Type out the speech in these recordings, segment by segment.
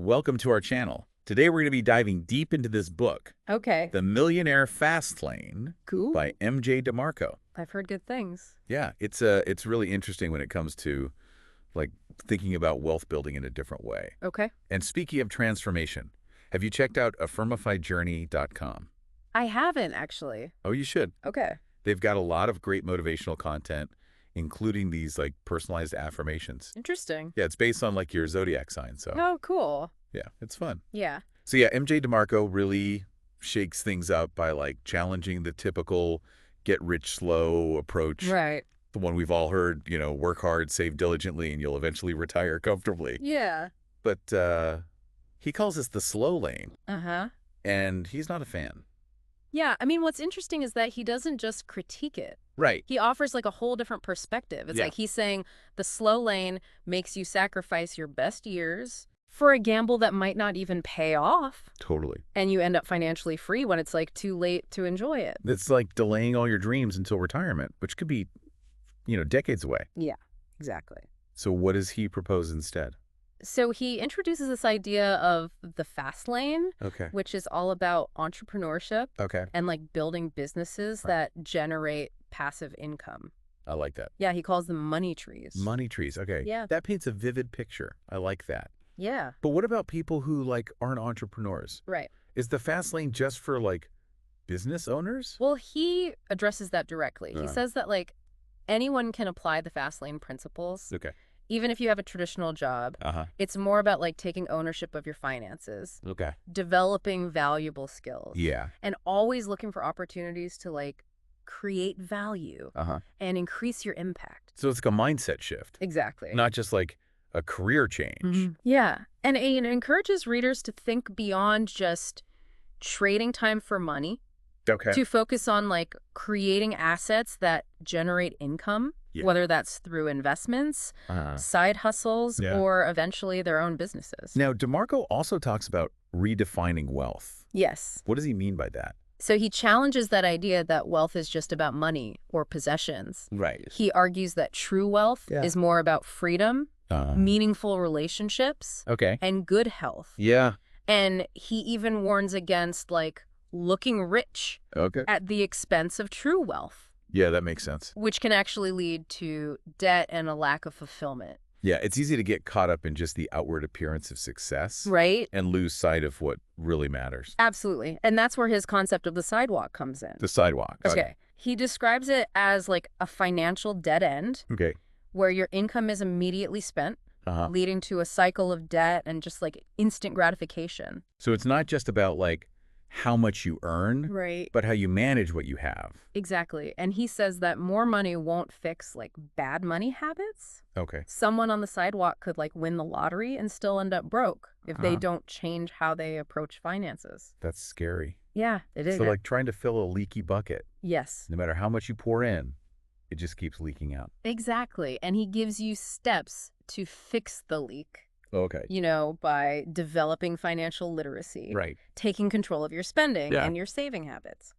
welcome to our channel. Today we're going to be diving deep into this book, Okay. The Millionaire Fastlane Cool. by MJ DeMarco. I've heard good things. Yeah, it's really interesting when it comes to like thinking about wealth building in a different way. Okay. And speaking of transformation, have you checked out affirmifiedjourney.com? I haven't, actually. Oh, you should. Okay. They've got a lot of great motivational content, including these like personalized affirmations. Interesting. Yeah, it's based on like your zodiac sign, so Oh, cool. yeah, it's fun. Yeah. So yeah, MJ DeMarco really shakes things up by like challenging the typical get rich slow approach. Right. The one we've all heard, you know, work hard, save diligently, and you'll eventually retire comfortably. Yeah. But he calls this the slow lane, Uh-huh. and he's not a fan. Yeah, I mean, what's interesting is that he doesn't just critique it. Right. He offers like a whole different perspective. It's Yeah. like he's saying the slow lane makes you sacrifice your best years for a gamble that might not even pay off. Totally. And you end up financially free when it's like too late to enjoy it. It's like delaying all your dreams until retirement, which could be, you know, decades away. Yeah, exactly. So what does he propose instead? So he introduces this idea of the fast lane, Okay. which is all about entrepreneurship Okay. and like building businesses that generate passive income. I like that. Yeah, he calls them money trees. Money trees. Okay. Yeah. That paints a vivid picture. I like that. Yeah, But what about people who like aren't entrepreneurs? right. Is the fast lane just for like business owners? Well, he addresses that directly. He Uh. says that like anyone can apply the fast lane principles, Okay. even if you have a traditional job. Uh-huh. It's more about like taking ownership of your finances, Okay. developing valuable skills, Yeah. and always looking for opportunities to like create value Uh-huh. and increase your impact. So it's like a mindset shift, Exactly. not just like a career change. Yeah. And it encourages readers to think beyond just trading time for money, Okay. to focus on like creating assets that generate income, Yeah. whether that's through investments, side hustles, Yeah. or eventually their own businesses. Now, DeMarco also talks about redefining wealth. Yes. What does he mean by that? So he challenges that idea that wealth is just about money or possessions. Right. He argues that true wealth Yeah. is more about freedom, meaningful relationships, Okay. and good health. Yeah. And he even warns against like looking rich Okay. at the expense of true wealth, Yeah, that makes sense. which can actually lead to debt and a lack of fulfillment. Yeah, it's easy to get caught up in just the outward appearance of success Right? and lose sight of what really matters. Absolutely. And that's where his concept of the sidewalk comes in. The sidewalk. Okay. He describes it as like a financial dead end Okay. where your income is immediately spent, Uh-huh. leading to a cycle of debt and just like instant gratification. So it's not just about like how much you earn, Right. but how you manage what you have. Exactly. And he says that more money won't fix like bad money habits. Okay. Someone on the sidewalk could like win the lottery and still end up broke if they Uh-huh. don't change how they approach finances. That's scary. Yeah, it is. So like trying to fill a leaky bucket, Yes, no matter how much you pour in, it just keeps leaking out. exactly. And he gives you steps to fix the leak, Okay. you know, by developing financial literacy, Right. taking control of your spending Yeah. and your saving habits.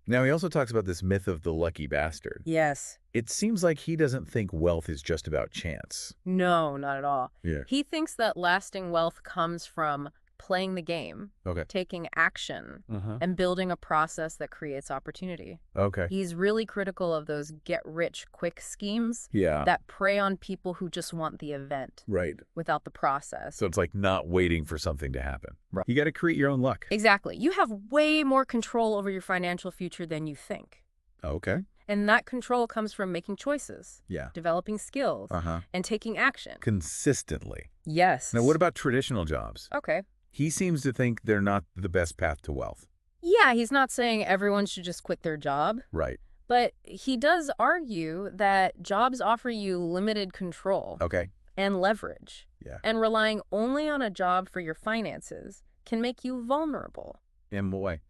Now, he also talks about this myth of the lucky bastard. Yes. It seems like he doesn't think wealth is just about chance. No, not at all. Yeah. He thinks that lasting wealth comes from playing the game, Okay. taking action, Uh-huh. and building a process that creates opportunity. Okay. He's really critical of those get-rich-quick schemes Yeah. that prey on people who just want the event Right. without the process. So it's like not waiting for something to happen. Right. You got to create your own luck. Exactly. You have way more control over your financial future than you think. Okay. And that control comes from making choices, Yeah. developing skills, Uh-huh. and taking action. Consistently. Yes. Now, what about traditional jobs? Okay. He seems to think they're not the best path to wealth. Yeah, he's not saying everyone should just quit their job, Right. but he does argue that jobs offer you limited control Okay. and leverage. Yeah. And relying only on a job for your finances can make you vulnerable. In what way?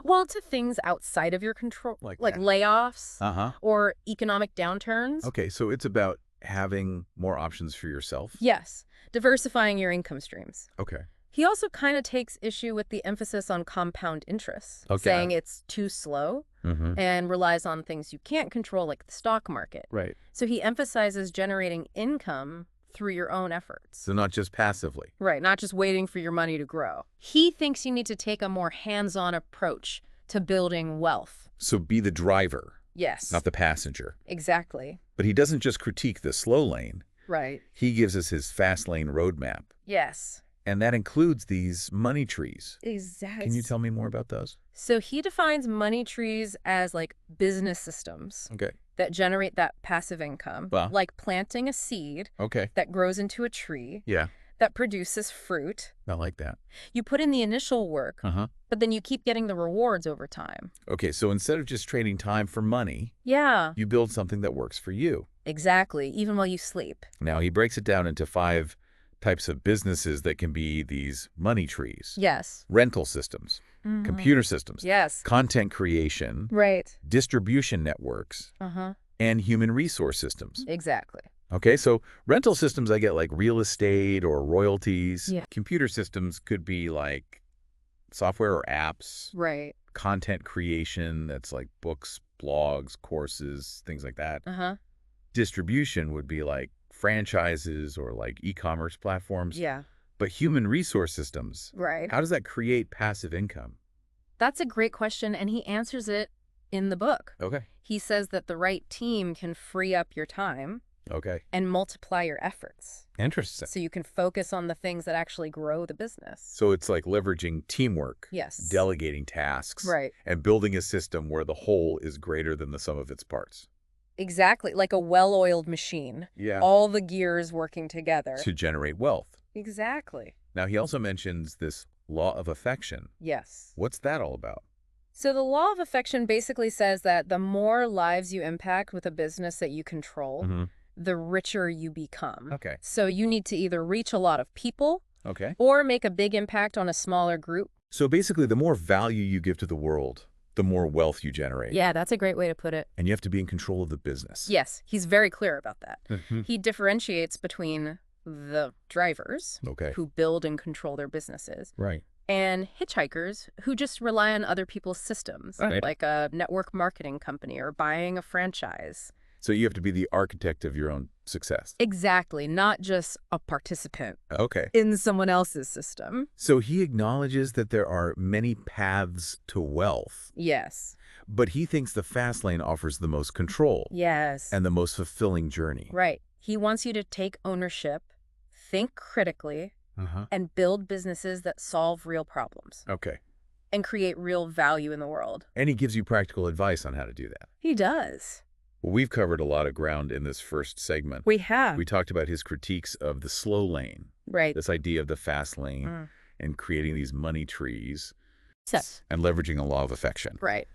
Well, to things outside of your control, Like like that. layoffs Uh-huh. or economic downturns. Okay, so it's about having more options for yourself? Yes, diversifying your income streams. Okay. He also kind of takes issue with the emphasis on compound interest, Okay. saying it's too slow Mm-hmm. and relies on things you can't control, like the stock market. Right. So he emphasizes generating income through your own efforts. So not just passively. Right, not just waiting for your money to grow. He thinks you need to take a more hands-on approach to building wealth. So be the driver, Yes. not the passenger. Exactly. But he doesn't just critique the slow lane. Right. He gives us his fast lane roadmap. Yes. And that includes these money trees. Exactly. Can you tell me more about those? So he defines money trees as like business systems Okay. that generate that passive income, Wow. like planting a seed Okay. that grows into a tree Yeah, that produces fruit. I like that. You put in the initial work, Uh-huh. but then you keep getting the rewards over time. Okay, so instead of just trading time for money, Yeah, you build something that works for you. exactly, even while you sleep. Now, he breaks it down into 5 types of businesses that can be these money trees. Yes. Rental systems, computer systems, Yes. content creation, Right. distribution networks, Uh-huh. and human resource systems. Exactly. Okay, so rental systems, I get like real estate or royalties. Yeah. Computer systems could be like software or apps, Right. content creation, that's like books, blogs, courses, things like that. Uh-huh. Distribution would be like franchises or like e-commerce platforms. Yeah. But human resource systems, Right. how does that create passive income? That's a great question, and he answers it in the book. Okay. He says that the right team can free up your time Okay. and multiply your efforts. Interesting. So you can focus on the things that actually grow the business. So it's like leveraging teamwork, Yes. delegating tasks, Right. and building a system where the whole is greater than the sum of its parts. Exactly. Like a well-oiled machine. Yeah. All the gears working together. To generate wealth. Exactly. Now, he also mentions this law of affection. Yes. What's that all about? So the law of affection basically says that the more lives you impact with a business that you control, the richer you become. Okay. So you need to either reach a lot of people Okay. or make a big impact on a smaller group. So basically, the more value you give to the world, the more wealth you generate. Yeah, that's a great way to put it. And you have to be in control of the business. Yes, he's very clear about that. Mhm. He differentiates between the drivers Okay. who build and control their businesses Right. and hitchhikers who just rely on other people's systems, Right. like a network marketing company or buying a franchise. So you have to be the architect of your own success. Exactly, not just a participant Okay. in someone else's system. So he acknowledges that there are many paths to wealth, Yes. but he thinks the fast lane offers the most control Yes. and the most fulfilling journey. Right. He wants you to take ownership, think critically, Uh-huh. and build businesses that solve real problems Okay. and create real value in the world. And he gives you practical advice on how to do that. He does. Well, we've covered a lot of ground in this first segment. We have. We talked about his critiques of the slow lane, Right. this idea of the fast lane, Mm. and creating these money trees Yes. and leveraging a law of affection. Right.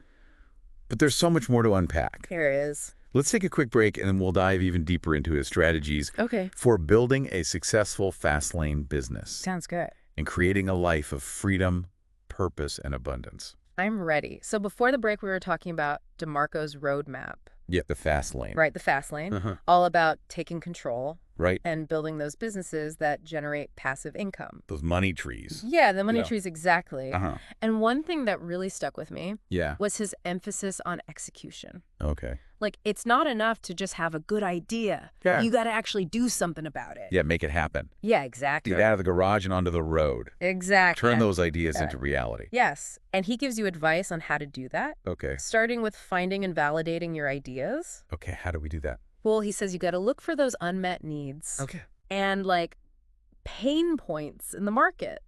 But there's so much more to unpack. Here it is. Let's take a quick break and then we'll dive even deeper into his strategies Okay. for building a successful fast lane business Sounds good. and creating a life of freedom, purpose, and abundance. I'm ready. So before the break, we were talking about DeMarco's roadmap, Yeah, the fast lane. right? The fast lane, Uh-huh. all about taking control Right? and building those businesses that generate passive income. Those money trees. Yeah, the money Yeah. trees, exactly. Uh-huh. And one thing that really stuck with me Yeah. was his emphasis on execution. Okay. Like, it's not enough to just have a good idea. Yeah. You got to actually do something about it. Yeah, make it happen. Yeah, exactly. Get out of the garage and onto the road. Exactly. Turn those ideas into reality. Yes. And he gives you advice on how to do that, Okay. starting with finding and validating your ideas. Okay, how do we do that? Well, he says you got to look for those unmet needs Okay. and like pain points in the market.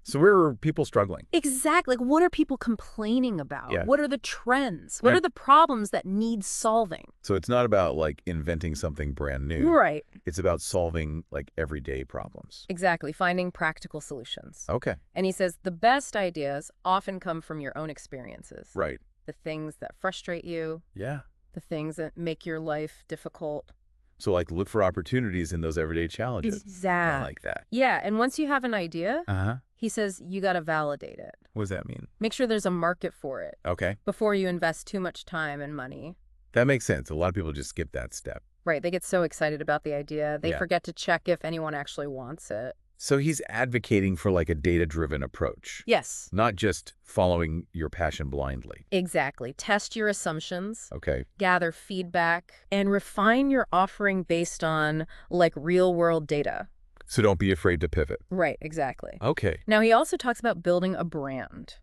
So where are people struggling? Exactly. Like, what are people complaining about? Yeah. What are the trends? What Right. are the problems that need solving? So it's not about like inventing something brand new. Right. It's about solving like everyday problems. Exactly. Finding practical solutions. Okay. And he says the best ideas often come from your own experiences. Right. The things that frustrate you, Yeah. the things that make your life difficult. So like look for opportunities in those everyday challenges. I Exactly. like that. Yeah. And once you have an idea, Uh-huh. he says you got to validate it. What does that mean? Make sure there's a market for it Okay. before you invest too much time and money. That makes sense. A lot of people just skip that step. Right. They get so excited about the idea. They Yeah. forget to check if anyone actually wants it. So he's advocating for like a data-driven approach, Yes. not just following your passion blindly. Exactly. Test your assumptions, Okay. gather feedback, and refine your offering based on, like, real-world data. So don't be afraid to pivot. Right, exactly. Okay. Now, he also talks about building a brand.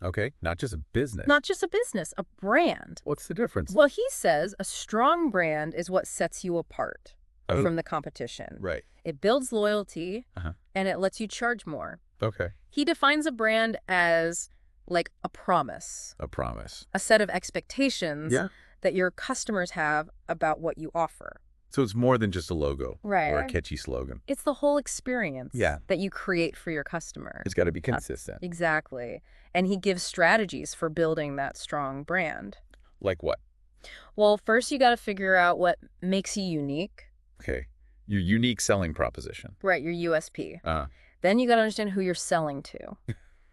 Okay. Not just a business. Not just a business, a brand. What's the difference? Well, he says a strong brand is what sets you apart Oh. from the competition. Right. It builds loyalty, Uh-huh. and it lets you charge more. Okay. He defines a brand as, like, a promise, A promise. a set of expectations Yeah. that your customers have about what you offer. So it's more than just a logo Right. or a catchy slogan. It's the whole experience Yeah. that you create for your customer. It's got to be consistent. Exactly. And he gives strategies for building that strong brand. Like what? Well, first you got to figure out what makes you unique. Okay. Your unique selling proposition. Right, your USP. Uh, Then you got to understand who you're selling to.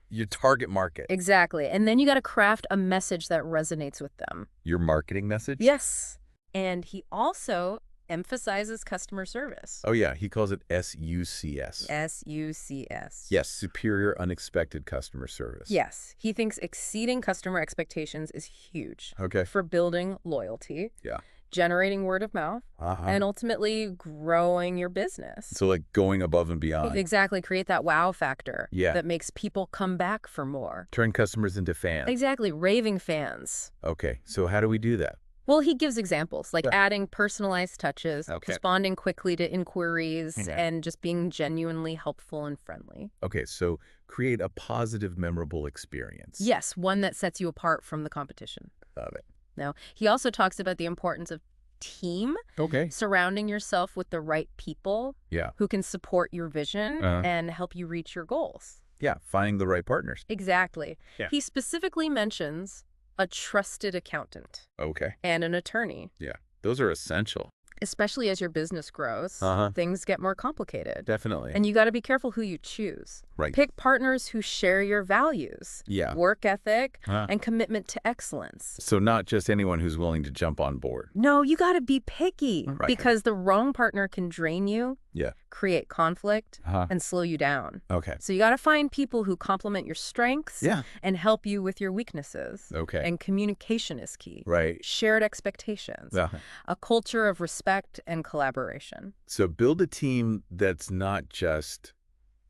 your target market. Exactly. And then you got to craft a message that resonates with them. Your marketing message? Yes. And he also emphasizes customer service. Oh, yeah. He calls it SUCS. SUCS. Yes. Superior Unexpected Customer Service. Yes. He thinks exceeding customer expectations is huge. Okay. For building loyalty. Yeah. Generating word of mouth. Uh-huh. And ultimately growing your business. So like going above and beyond. Exactly. Create that wow factor. Yeah. That makes people come back for more. Turn customers into fans. Exactly. Raving fans. Okay. So how do we do that? Well, he gives examples, like Yeah. adding personalized touches, Okay. responding quickly to inquiries, Okay. and just being genuinely helpful and friendly. Okay. So create a positive, memorable experience. Yes, one that sets you apart from the competition. Love it. Now, he also talks about the importance of team, Okay. surrounding yourself with the right people Yeah. who can support your vision and help you reach your goals. Yeah. Finding the right partners. Exactly. Yeah. He specifically mentions a trusted accountant Okay. and an attorney. Yeah. Those are essential. Especially as your business grows, Uh-huh. things get more complicated. Definitely. And you got to be careful who you choose. Right. Pick partners who share your values, Yeah. work ethic, Huh. and commitment to excellence. So not just anyone who's willing to jump on board. No, you got to be picky Right. because the wrong partner can drain you, Yeah. create conflict, Uh-huh. and slow you down. Okay. So you got to find people who complement your strengths Yeah. and help you with your weaknesses. Okay. And communication is key. Right. Shared expectations, Yeah. a culture of respect and collaboration. So build a team that's not just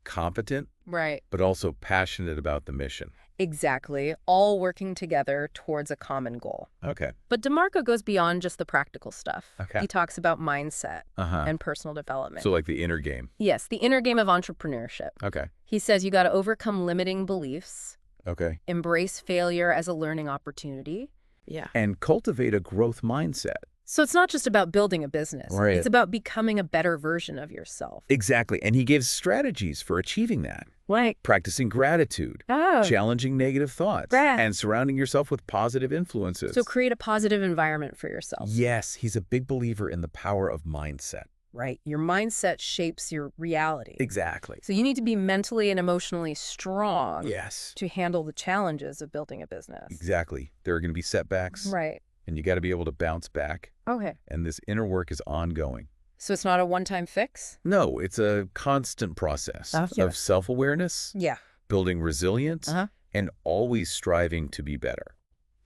competent, Right. but also passionate about the mission. Exactly. All working together towards a common goal. Okay. But DeMarco goes beyond just the practical stuff. Okay. He talks about mindset Uh-huh. and personal development. So like the inner game. Yes, the inner game of entrepreneurship. Okay. He says you got to overcome limiting beliefs, Okay. embrace failure as a learning opportunity. Yeah. And cultivate a growth mindset. So it's not just about building a business. Right. It's about becoming a better version of yourself. Exactly. And he gives strategies for achieving that. Like, Practicing gratitude, challenging negative thoughts, Right. and surrounding yourself with positive influences. So create a positive environment for yourself. Yes, he's a big believer in the power of mindset. Right. Your mindset shapes your reality. Exactly. So you need to be mentally and emotionally strong Yes. to handle the challenges of building a business. Exactly. There are going to be setbacks, Right. and you got to be able to bounce back. Okay. And this inner work is ongoing. So it's not a one-time fix? No, it's a constant process Yeah. of self-awareness, Yeah. building resilience, Uh-huh. and always striving to be better.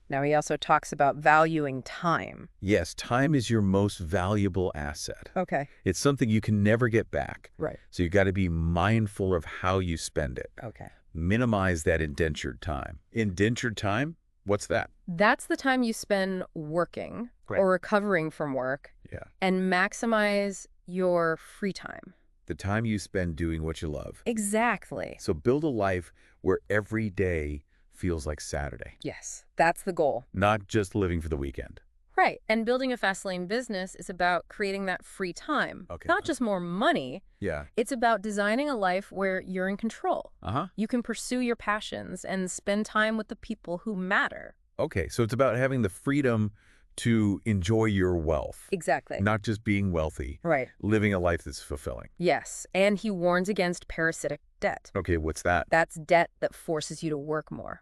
Now he also talks about valuing time. Yes, time is your most valuable asset. Okay. It's something you can never get back. Right. So you got to be mindful of how you spend it. Okay. Minimize that indentured time. Indentured time? What's that? That's the time you spend working Right. or recovering from work Yeah. and maximize your free time. The time you spend doing what you love. Exactly. So build a life where every day feels like Saturday, Yes, that's the goal. not just living for the weekend. Right. And building a Fastlane business is about creating that free time. Okay. Not just more money. Yeah. It's about designing a life where you're in control. Uh-huh. You can pursue your passions and spend time with the people who matter. Okay, so it's about having the freedom to enjoy your wealth, Exactly. not just being wealthy, Right. living a life that's fulfilling. Yes. And he warns against parasitic debt. Okay, what's that? That's debt that forces you to work more.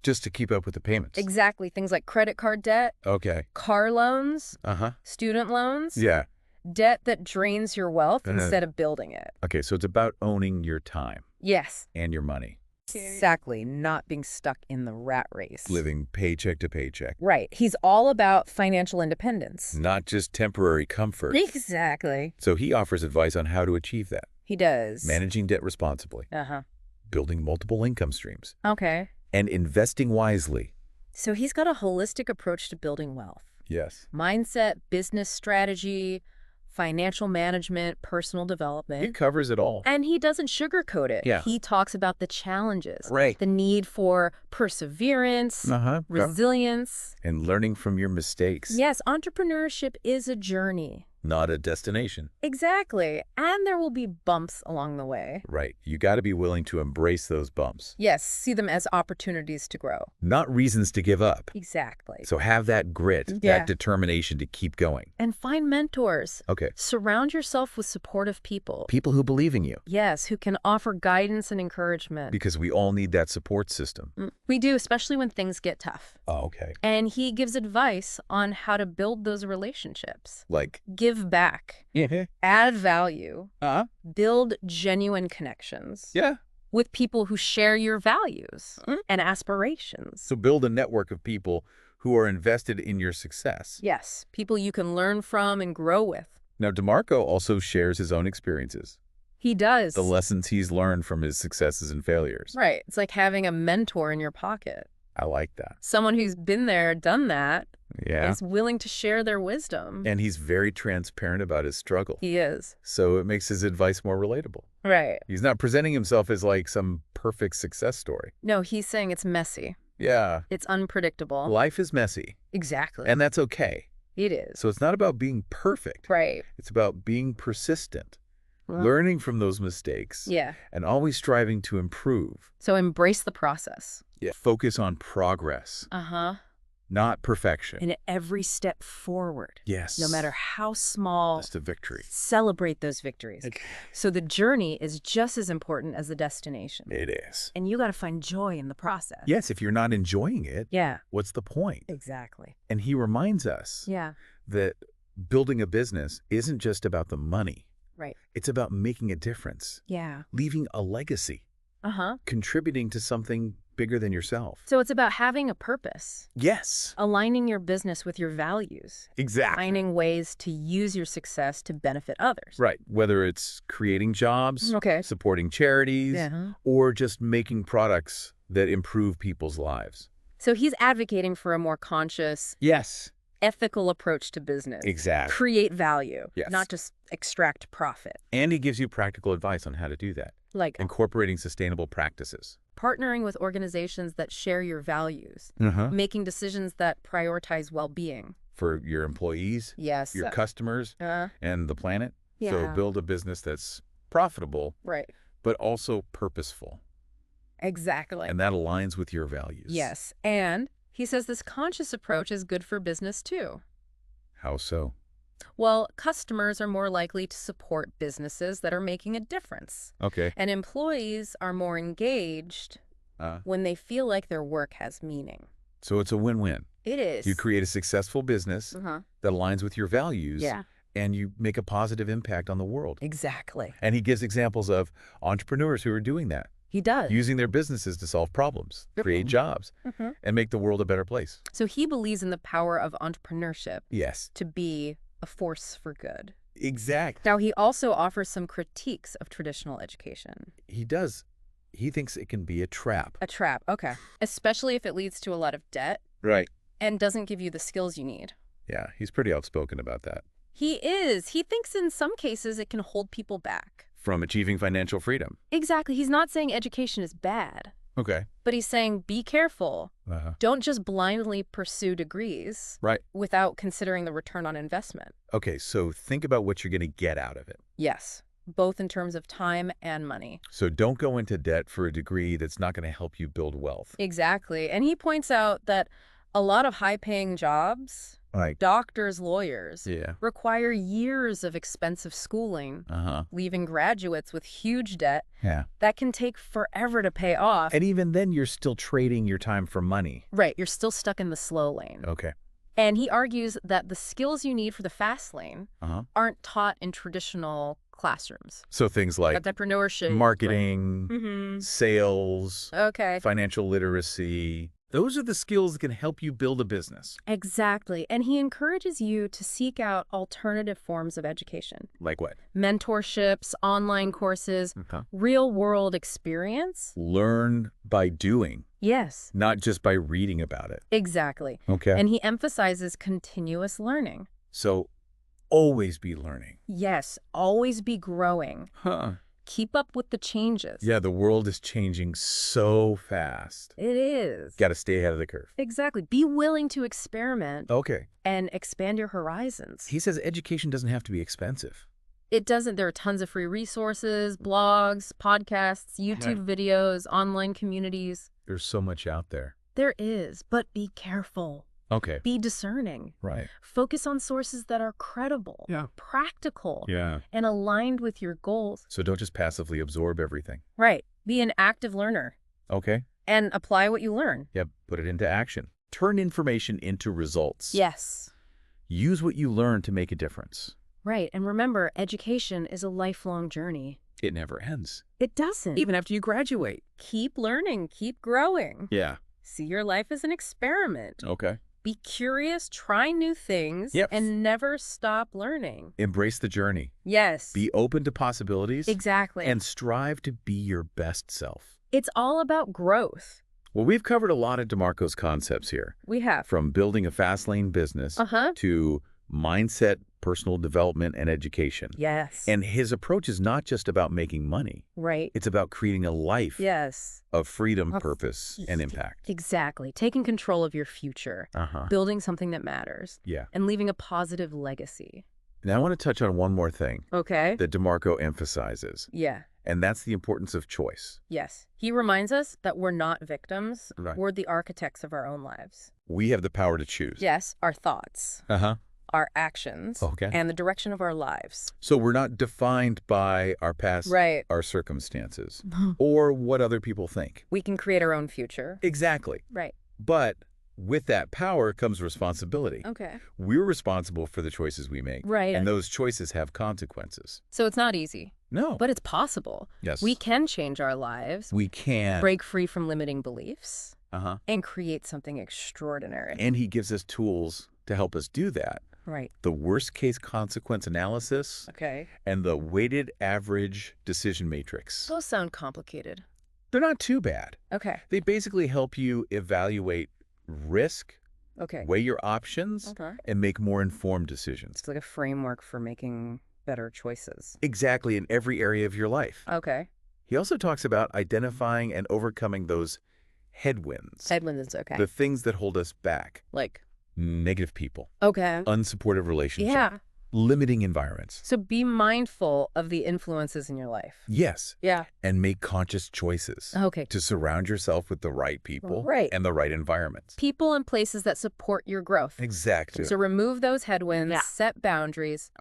Just to keep up with the payments. Exactly. Things like credit card debt, Okay. car loans, Uh-huh. student loans. Yeah. Debt that drains your wealth instead of building it. Okay, so it's about owning your time Yes. and your money, Exactly. Not being stuck in the rat race. living paycheck to paycheck, Right. He's all about financial independence. not just temporary comfort. Exactly. So he offers advice on how to achieve that. He does. Managing debt responsibly, Uh-huh. building multiple income streams, Okay. and investing wisely. So he's got a holistic approach to building wealth. Yes. Mindset, business strategy, financial management, personal development. He covers it all. And he doesn't sugarcoat it. Yeah. He talks about the challenges. Right. The need for perseverance, resilience. And learning from your mistakes. Yes, entrepreneurship is a journey. Not a destination. Exactly. And there will be bumps along the way. Right. You got to be willing to embrace those bumps. Yes, see them as opportunities to grow. Not reasons to give up. Exactly. So have that grit, Yeah. that determination to keep going. And find mentors. Okay. Surround yourself with supportive people. People who believe in you. Yes, who can offer guidance and encouragement. Because we all need that support system. We do, especially when things get tough. Oh, okay. And he gives advice on how to build those relationships. Like? Give back. Yeah. Add value. Uh-huh. Build genuine connections. Yeah. With people who share your values and aspirations. So build a network of people who are invested in your success. Yes, people you can learn from and grow with. Now, DeMarco also shares his own experiences, He does. the lessons he's learned from his successes and failures. Right. It's like having a mentor in your pocket. I like that. Someone who's been there, done that, Yeah. is willing to share their wisdom. And he's very transparent about his struggle. He is. So it makes his advice more relatable. Right. He's not presenting himself as like some perfect success story. No, he's saying it's messy. Yeah. It's unpredictable. Life is messy, Exactly. and that's okay. It is. So it's not about being perfect. Right. It's about being persistent, Well, learning from those mistakes, yeah. and always striving to improve. So embrace the process. Yeah. Focus on progress, Uh-huh. not perfection. And every step forward, Yes. no matter how small, That's the victory. celebrate those victories. So the journey is just as important as the destination. It is. And you got to find joy in the process. Yes, if you're not enjoying it, Yeah, what's the point? exactly. And he reminds us Yeah, that building a business isn't just about the money. right. It's about making a difference, Yeah. leaving a legacy, Uh-huh. contributing to something bigger than yourself. So it's about having a purpose, Yes, aligning your business with your values, exactly. finding ways to use your success to benefit others. Right. Whether it's creating jobs, Okay. supporting charities, Yeah. or just making products that improve people's lives. So he's advocating for a more conscious, Yes. ethical approach to business. Exactly. Create value, Yes. not just extract profit. And he gives you practical advice on how to do that, Like incorporating sustainable practices. partnering with organizations that share your values, making decisions that prioritize well-being. For your employees, Yes. your customers, and the planet. Yeah. So build a business that's profitable, Right. but also purposeful. Exactly. And that aligns with your values. Yes. And he says this conscious approach is good for business too. How so? Well, customers are more likely to support businesses that are making a difference. Okay. And employees are more engaged when they feel like their work has meaning. So it's a win-win. It is. You create a successful business Uh-huh. that aligns with your values. Yeah. And you make a positive impact on the world. Exactly. And he gives examples of entrepreneurs who are doing that, He does. using their businesses to solve problems, create jobs, and make the world a better place. So he believes in the power of entrepreneurship Yes. to be a force for good. Exactly. Now, he also offers some critiques of traditional education. He does. He thinks it can be a trap. A trap, okay. Especially if it leads to a lot of debt Right. and doesn't give you the skills you need. Yeah, he's pretty outspoken about that. He is. He thinks in some cases it can hold people back. From achieving financial freedom. Exactly. He's not saying education is bad, Okay. but he's saying be careful. Uh-huh. Don't just blindly pursue degrees Right. without considering the return on investment. Okay, so think about what you're going to get out of it. Yes, both in terms of time and money. So don't go into debt for a degree that's not going to help you build wealth. Exactly. And he points out that a lot of high-paying jobs, Like, doctors, lawyers, yeah. require years of expensive schooling, Uh-huh. leaving graduates with huge debt Yeah. that can take forever to pay off. And even then, you're still trading your time for money. Right, you're still stuck in the slow lane. Okay. And he argues that the skills you need for the fast lane aren't taught in traditional classrooms. So things like Entrepreneurship. marketing, sales, Okay. financial literacy. Those are the skills that can help you build a business. Exactly. And he encourages you to seek out alternative forms of education. Like what? Mentorships, online courses, real-world experience. Learn by doing, Yes. not just by reading about it. Exactly. Okay. And he emphasizes continuous learning. So always be learning. Yes, always be growing. Keep up with the changes. Yeah, the world is changing so fast. It is. Got to stay ahead of the curve. Exactly. Be willing to experiment Okay. and expand your horizons. He says education doesn't have to be expensive. It doesn't. There are tons of free resources, blogs, podcasts, YouTube videos, online communities. There's so much out there. There is, but be careful. Okay. Be discerning. Right. Focus on sources that are credible, practical, and aligned with your goals. So don't just passively absorb everything. Right. Be an active learner. Okay. And apply what you learn. Yeah, put it into action. Turn information into results. Yes. Use what you learn to make a difference. Right. And remember, education is a lifelong journey. It never ends. It doesn't. Even after you graduate. Keep learning. Keep growing. Yeah. See your life as an experiment. Okay. Be curious, try new things, and never stop learning. Embrace the journey. Yes. Be open to possibilities. Exactly. And strive to be your best self. It's all about growth. Well, we've covered a lot of DeMarco's concepts here. We have. From building a fast lane business to mindset, personal development, and education. Yes. And his approach is not just about making money. Right. It's about creating a life of freedom, purpose, and impact. Exactly. Taking control of your future. Building something that matters. Yeah. And leaving a positive legacy. Now, I want to touch on one more thing Okay. that DeMarco emphasizes. Yeah. And that's the importance of choice. Yes. He reminds us that we're not victims. Right. We're the architects of our own lives. We have the power to choose. Yes. Our thoughts. Our actions. And the direction of our lives. So we're not defined by our past, our circumstances, or what other people think. We can create our own future. Exactly. Right. But with that power comes responsibility. Okay. We're responsible for the choices we make. Right. And those choices have consequences. So it's not easy. No. But it's possible. Yes. We can change our lives. We can. Break free from limiting beliefs. And create something extraordinary. And he gives us tools to help us do that. Right. The worst case consequence analysis. Okay. And the weighted average decision matrix. Those sound complicated. They're not too bad. Okay. They basically help you evaluate risk, weigh your options, and make more informed decisions. It's like a framework for making better choices. Exactly, in every area of your life. Okay. He also talks about identifying and overcoming those headwinds. Headwinds, okay. The things that hold us back. Like? Negative people. Okay. Unsupportive relationships. Yeah. Limiting environments. So be mindful of the influences in your life. Yes. Yeah. And make conscious choices. Okay. To surround yourself with the right people. And the right environments. People and places that support your growth. Exactly. So remove those headwinds, set boundaries,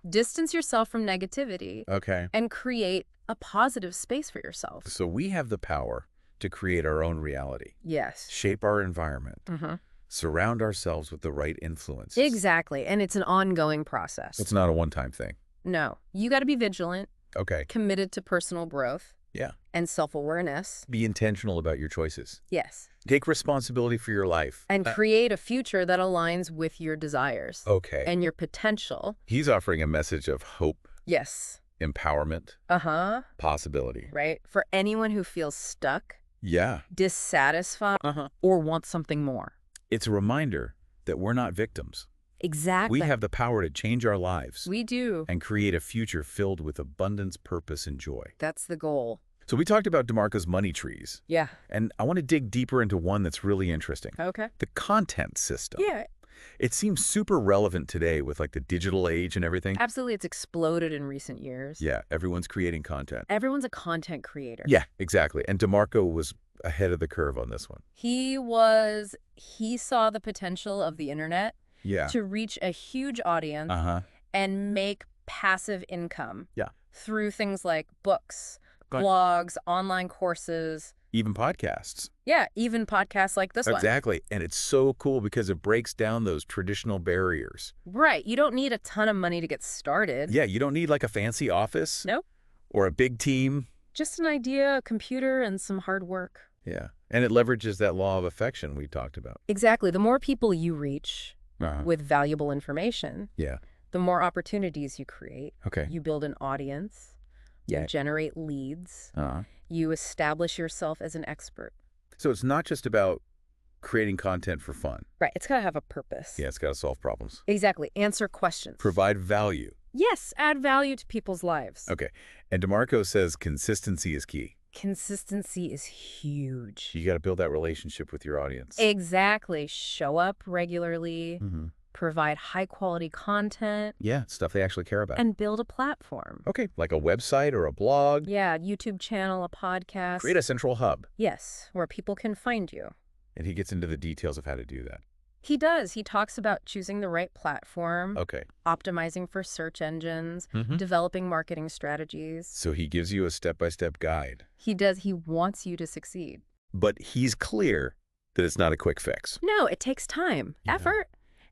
distance yourself from negativity, and create a positive space for yourself. So we have the power to create our own reality. Yes. Shape our environment. Surround ourselves with the right influences. Exactly. And it's an ongoing process. It's not a one-time thing. No. You got to be vigilant. Okay. Committed to personal growth. Yeah. And self-awareness. Be intentional about your choices. Yes. Take responsibility for your life. And create a future that aligns with your desires. Okay. And your potential. He's offering a message of hope. Yes. Empowerment. Possibility. Right. For anyone who feels stuck. Yeah. Dissatisfied. Or wants something more. It's a reminder that we're not victims. Exactly. We have the power to change our lives. We do. And create a future filled with abundance, purpose, and joy. That's the goal. So we talked about DeMarco's money trees. Yeah. And I want to dig deeper into one that's really interesting. Okay. The content system. Yeah. It seems super relevant today with like the digital age and everything. Absolutely. It's exploded in recent years. Yeah. Everyone's creating content. Everyone's a content creator. Yeah, exactly. And DeMarco was ahead of the curve on this one. He saw the potential of the internet to reach a huge audience and make passive income through things like books, blogs, online courses, Even podcasts. Yeah, even podcasts like this one. Exactly. And it's so cool because it breaks down those traditional barriers. Right. You don't need a ton of money to get started. Yeah, you don't need like a fancy office. Nope. Or a big team. Just an idea, a computer, and some hard work. Yeah. And it leverages that law of affection we talked about. Exactly. The more people you reach with valuable information, yeah, the more opportunities you create. Okay. You build an audience. Yeah. You generate leads. You establish yourself as an expert. So it's not just about creating content for fun. Right. It's got to have a purpose. Yeah, it's got to solve problems. Exactly. Answer questions. Provide value. Yes. Add value to people's lives. Okay. And DeMarco says consistency is key. Consistency is huge. You got to build that relationship with your audience. Exactly. Show up regularly. Provide high-quality content. Yeah, stuff they actually care about. And build a platform. Okay, like a website or a blog. Yeah, YouTube channel, a podcast. Create a central hub. Yes, where people can find you. And he gets into the details of how to do that. He does. He talks about choosing the right platform. Okay. Optimizing for search engines. Developing marketing strategies. So he gives you a step-by-step guide. He does. He wants you to succeed. But he's clear that it's not a quick fix. No, it takes time, effort,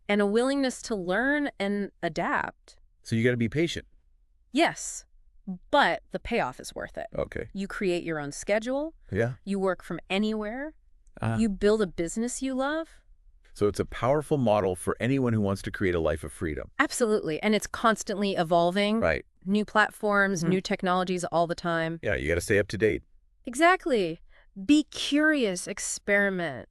and a willingness to learn and adapt. So you got to be patient. Yes, but the payoff is worth it. Okay. You create your own schedule. Yeah. You work from anywhere. You build a business you love. So it's a powerful model for anyone who wants to create a life of freedom. Absolutely. And it's constantly evolving. Right. New platforms, new technologies all the time. Yeah, you got to stay up to date. Exactly. Be curious, experiment.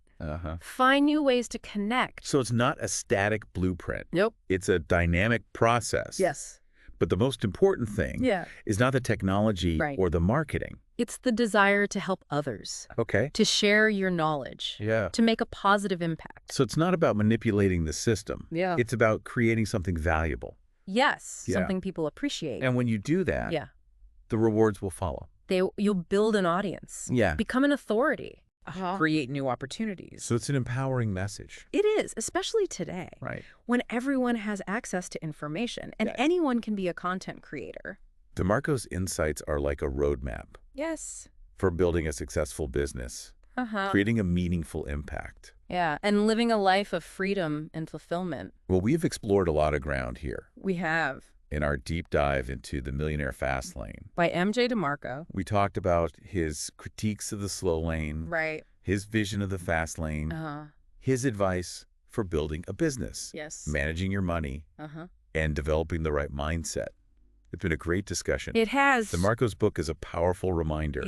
Find new ways to connect. So it's not a static blueprint. Nope. It's a dynamic process. Yes. But the most important thing is not the technology or the marketing. It's the desire to help others. Okay. To share your knowledge. Yeah. To make a positive impact. So it's not about manipulating the system. Yeah. It's about creating something valuable. Yes. Something people appreciate. And when you do that, the rewards will follow. You'll build an audience. Yeah. Become an authority. Create new opportunities. So it's an empowering message. It is, especially today. Right. When everyone has access to information and anyone can be a content creator. DeMarco's insights are like a roadmap. Yes. For building a successful business. Creating a meaningful impact. Yeah, and living a life of freedom and fulfillment. Well, we've explored a lot of ground here. We have. In our deep dive into the Millionaire Fastlane. By MJ DeMarco. We talked about his critiques of the slow lane. Right. His vision of the fast lane. His advice for building a business. Yes. Managing your money. And developing the right mindset. It's been a great discussion. It has. DeMarco's book is a powerful reminder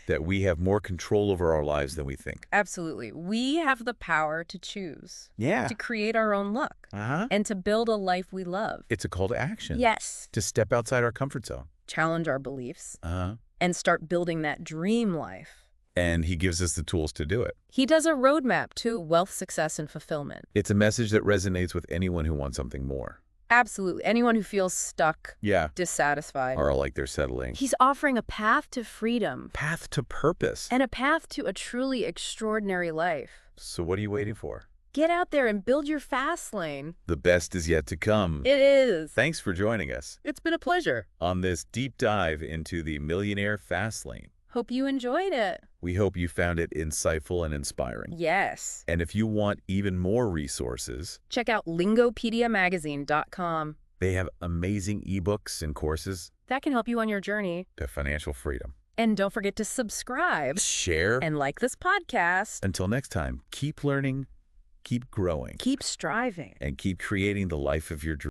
that we have more control over our lives than we think. Absolutely. We have the power to choose. Yeah. To create our own luck. And to build a life we love. It's a call to action. Yes. To step outside our comfort zone. Challenge our beliefs. And start building that dream life. And he gives us the tools to do it. He does a roadmap to wealth, success, and fulfillment. It's a message that resonates with anyone who wants something more. Absolutely. Anyone who feels stuck, dissatisfied, or like they're settling. He's offering a path to freedom. Path to purpose. And a path to a truly extraordinary life. So what are you waiting for? Get out there and build your fast lane. The best is yet to come. It is. Thanks for joining us. It's been a pleasure. On this deep dive into the Millionaire Fastlane. Hope you enjoyed it. We hope you found it insightful and inspiring. Yes. And if you want even more resources, check out lingopediamagazine.com. They have amazing ebooks and courses that can help you on your journey to financial freedom. And don't forget to subscribe, share, and like this podcast. Until next time, keep learning, keep growing, keep striving, and keep creating the life of your dreams.